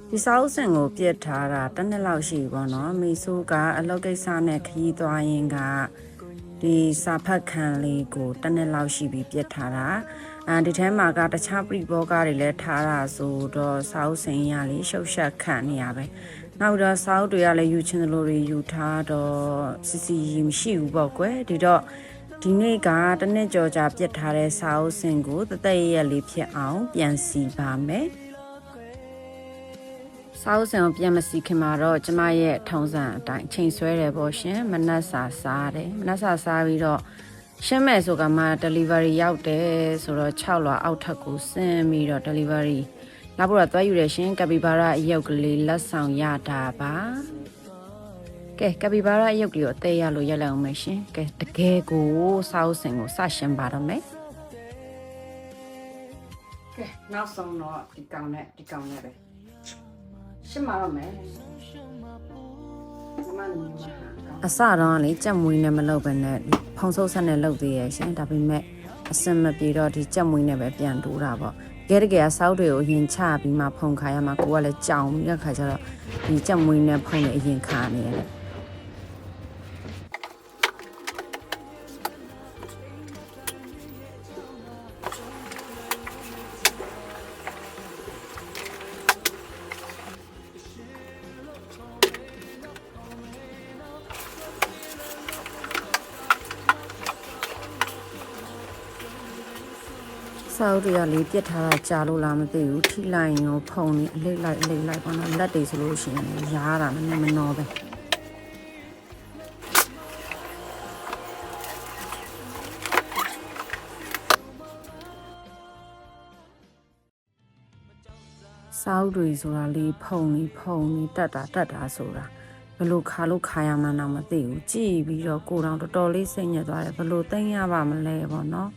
ဒီစာအုပ်စင်ကိုပြစ်ထားတာတစ်နှစ်လောက်ရှိပြီပေါ့နော်မိဆိုးကအလုပ်ကိစ္စနဲ့ခရီးသွားရင်ကဒီစာဖတ်ခံလေးကိုတစ်နှစ်လောက်ရှိပြီပြစ်ထားတာဒီထဲမှာကတခြားပြိဘောကတွေလည်းထားတာဆိုတော့စာအုပ်စင်ရလေးရှုပ်ရှက်ခံနေရပဲနောက်တော့စာအုပ်တွေကလည်းယူချင်သလိုတွေယူထားတော့စီစီမရှိဘူးပေါ့ကွယ်ဒီတော့ဒီနေ့ကတစ်နှစ်ကျော်ကြာပြစ်ထားတဲ့စာအုပ်စင်ကိုတသက်ရက်လေးဖြစ်အောင်ပြန်စီပါမယ်စာအုပ်စံကိုပြန်မစီခင်မှာတော့ကျမရဲ့ထုံးစံအတိုင်းချိန်ဆွဲတယ်ပေါ့ရှင်မနက်စာစားတယ်မနက်စာစားပြီးတော့ရှင်းမယ်ဆိုကမှ delivery ရောက်တယ်ဆိုတော့6လွာအောက်ထပ်ကိုဆင်းပြီးတော့ delivery လာဖို့တော့တွားယူရရှင်ကပီဘာရာအယုတ်ကလေးလက်ဆောင်ရတာပါကဲကပီဘာရာအယုတ်ကလေးကိုအသေးရလို့ရက်လိုက်အောင်မယ်ရှင်ကဲတကယ်ကိုစာအုပ်စံကိုစရှင်းပါတော့မယ်ကဲနောက်ဆုံးတော့ဒီကောင်နဲ့ပဲရှင်းပါတော့မယ်အစတော့လေကြက်မွေးနဲ့မလုပ်ပဲနဲ့ဖုံဆုပ်ဆက်နဲ့လုပ်သေးရဲ့ရှင်ဒါပေမဲ့အစင်မပြေတော့ဒီကြက်မွေးနဲ့ပဲပြန်တိုးတာပေါ့တကယ်စောက်တွေကိုအရင်ချပြီးမှဖုံခါရမှာကိုကလည်းကြောင်ပြီးတဲ့ခါကျတော့ဒီကြက်မွေးနဲ့ဖုံနဲ့အရင်ခါနေရတယ်စာအုပ်တွေကလေးပြစ်ထားတာကြာလို့လားမသိဘူးထိလိုက်ရောဖုံနေအလိမ့်လိုက်ပေါ့နော်လက်တွေဆိုလို့ရှိရင်ရားတာမနှောပဲစာအုပ်တွေဆိုတာလေးဖုံနေတက်တာဆိုတာဘလို့ခါလို့ခါရမှန်းတော့မသိဘူးကြည်ပြီးတော့ကိုတောင်တော်တော်လေးစိတ်ညစ်သွားတယ်ဘလို့သိမ့်ရပါမလဲပေါ့နော်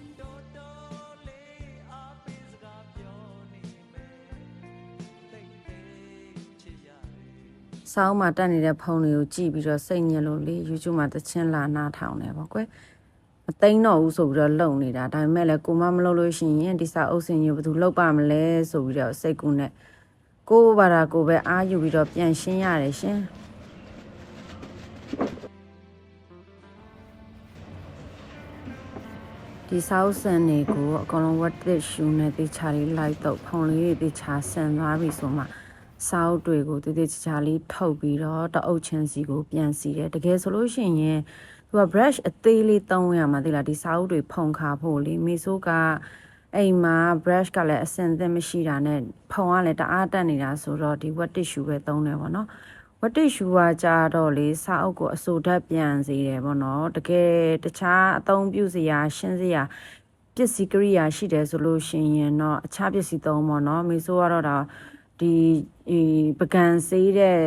ဆောင်းမှာတက်နေတဲ့ဖုန်းတွေကိုကြည့်ပြီးတော့စိတ်ညစ်လို့လေ YouTube မှာတချင်းလာနားထောင်နေပါကွယ်မသိမ်းတော့ဘူးဆိုပြီးတော့လုံနေတာဒါပေမဲ့လည်းကိုမမလုပ်လို့ရှိရင်ဒီစာအုပ်စင်ကြီးဘယ်သူလုပ်ပါမလဲဆိုပြီးတော့စိတ်ကူးနဲ့ကိုဘာသာကိုပဲအားယူပြီးတော့ပြန်ရှင်းရတယ်ရှင်ဒီစာအုပ်စင်တွေကိုအကောင်လုံးဝတ်တစ်ရှူနဲ့တေချာလေးလိုက်တော့ဖုန်းလေးတွေတေချာဆန်သွားပြီဆိုမှစာအုပ်တွေကိုတည်တည်ချာလေးထုတ်ပြီးတော့တအုပ်ချင်းစီကိုပြန်စီတယ်တကယ်ဆိုလို့ရှိရင်သူက brush အသေးလေးသုံးရမှာသိလားဒီစာအုပ်တွေဖုံခါဖို့လေမေဆိုးကအိမ်မှာ brush ကလည်းအစင်သင့်မရှိတာနဲ့ဖုံကလည်းတအားတက်နေတာဆိုတော့ဒီ wet tissue ပဲသုံးတယ်ပေါ့နော် wet tissue ကကြာတော့လေစာအုပ်ကိုအဆိုဓာတ်ပြန်စေတယ်ပေါ့နော်တကယ်တခြားအသုံးပြုစရာရှင်းစရာပစ္စည်းကိရိယာရှိတယ်ဆိုလို့ရှိရင်တော့အခြားပစ္စည်းသုံးပေါ့နော်မေဆိုးကတော့ဒါဒီပကံစေးတဲ့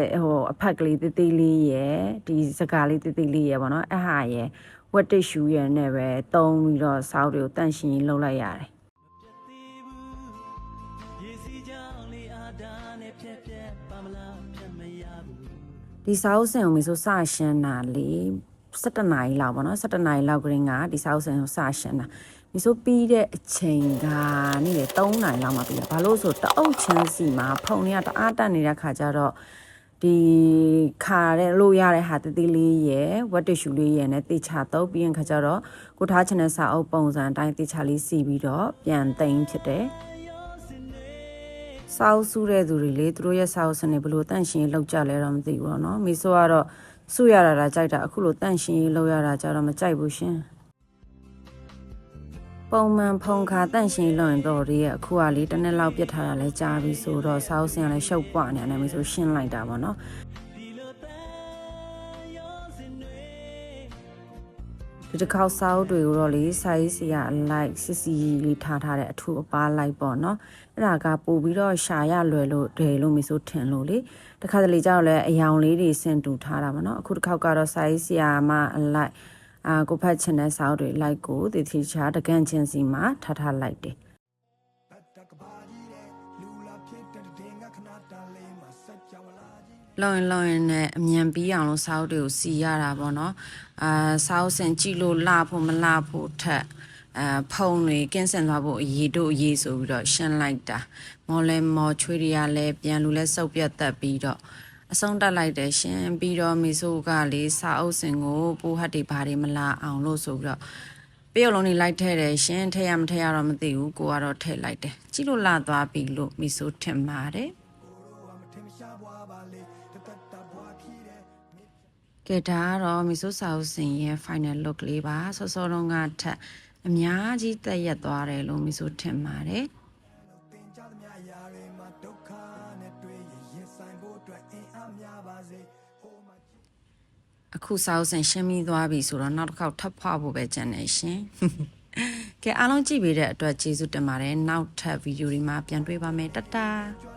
အဖက်ကလေးသေးလေးရယ်ဒီစကားလေးသေးလေးရယ်ပေါ့နော်အဲ့ဟာရယ် wet tissue ရယ်နဲ့ပဲသုံးပြီးတော့စာအုပ်တွေကိုတန့်ရှင်းလုပ်လိုက်ရတယ်ဒီစာအုပ်စင်ကိုမေဆိုစရှင်းတာလေ17နာရီလောက်ပေါ့နော်17နာရီလောက်ကလေးကဒီစာအုပ်စင်ကိုစရှင်းတာဒီဆိုပြီးတဲ့အချိန်ကနေ့လေ3နာရီလောက်မှပြီးတာဘာလို့ဆိုတအုပ်ချင်းစီမှာဖုန်တွေကတအားတက်နေတဲ့ခါကျတော့ဒီခါတဲ့လို့ရတဲ့ဟာတသေးလေးရယ်ဝတ်တ िश ူလေးရယ်နဲ့တေချာတုပ်ပြီးရင်ခါကျတော့ကိုထားချင်တဲ့စာအုပ်ပုံစံအတိုင်းတေချာလေးစီပြီးတော့ပြန်သိမ်းဖြစ်တယ်စာအုပ်စုတဲ့သူတွေလေသူတို့ရဲ့စာအုပ်စနေဘလို့တန့်ရှင်းလောက်ကြလဲတော့မသိဘူးတော့နော်မိဆိုကတော့စုရတာကြိုက်တာအခုလိုတန့်ရှင်းလောက်ရတာကြတော့မကြိုက်ဘူးရှင်ပုံမှန်ဖုံခါတန့်ရှင်းလွန်တော့ဒီရဲ့အခုကလေတစ်နှစ်လောက်ပြစ်ထားတာလဲကြားပြီဆိုတော့စာအုပ်စင်ကလည်းရှုပ်ပွားနေတယ်မျိုးဆိုရှင်းလိုက်တာပေါ့နော်ဒီတစ်ခေါက်စာအုပ်တွေကိုတော့လေစာရေးဆရာအလိုက်စစ်စီလေးထားတဲ့အထူအပားလိုက်ပေါ့နော်အဲ့ဒါကပို့ပြီးတော့ရှာရလွယ်လို့ဒယ်လို့မျိုးဆိုထင်လို့လေတခါတလေကြောက်လဲအယောင်လေးတွေဆင်တူထားတာပေါ့နော်အခုတစ်ခေါက်ကတော့စာရေးဆရာမအလိုက်ကိုဖတ်ချင်တဲ့စာအုပ်တွေလိုက်ကိုတတိချာတကန်ချင်းစီမှာထားလိုက်တယ်လောင်းနဲ့အမြန်ပြီးအောင်လို့စာအုပ်တွေကိုစီရတာပေါ့နော်စာအုပ်စင်ကြည့်လို့လှဖို့မလှဖို့ထက် ဖုံတွေကင်းစင်သွားဖို့အရေးတို့အရေးဆိုပြီးတော့ရှင်းလိုက်တာမော်လဲမော်ချွေးတွေကလည်းပြန်လူလဲစုပ်ပြတ်တက်ပြီးတော့အဆုံးတက်လိုက်တယ်ရှင်ပြီးတော့မီဆိုကလေးစာအုပ်စင်ကိုပိုးဟတ်တွေဘာတွေမလာအောင်လို့ဆိုပြီးတော့ပြုတ်လုံးနေလိုက်ထဲတယ်ရှင်ထဲရမထဲရတော့မသိဘူးကိုကတော့ထဲလိုက်တယ်ကြည့်လို့လာသွားပြီလို့မီဆိုထင်ပါတယ်ကဲဒါကတော့မီဆိုစာအုပ်စင်ရဲ့ final look လေးပါစောစောတုန်းကထက်အများကြီးတက်ရက်သွားတယ်လို့မီဆိုထင်ပါတယ်အခုစာအုပ်စင်ရှင်းပြီးသွားပြီဆိုတော့နောက်တစ်ခေါက်ထပ်ဖွားဖို့ပဲကြံနေရှင်ကဲအားလုံးကြည့်ပေးတဲ့အတွက်ကျေးဇူးတင်ပါတယ်နောက်ထပ်ဗီဒီယိုဒီမှာပြန်တွေ့ပါမယ်တတား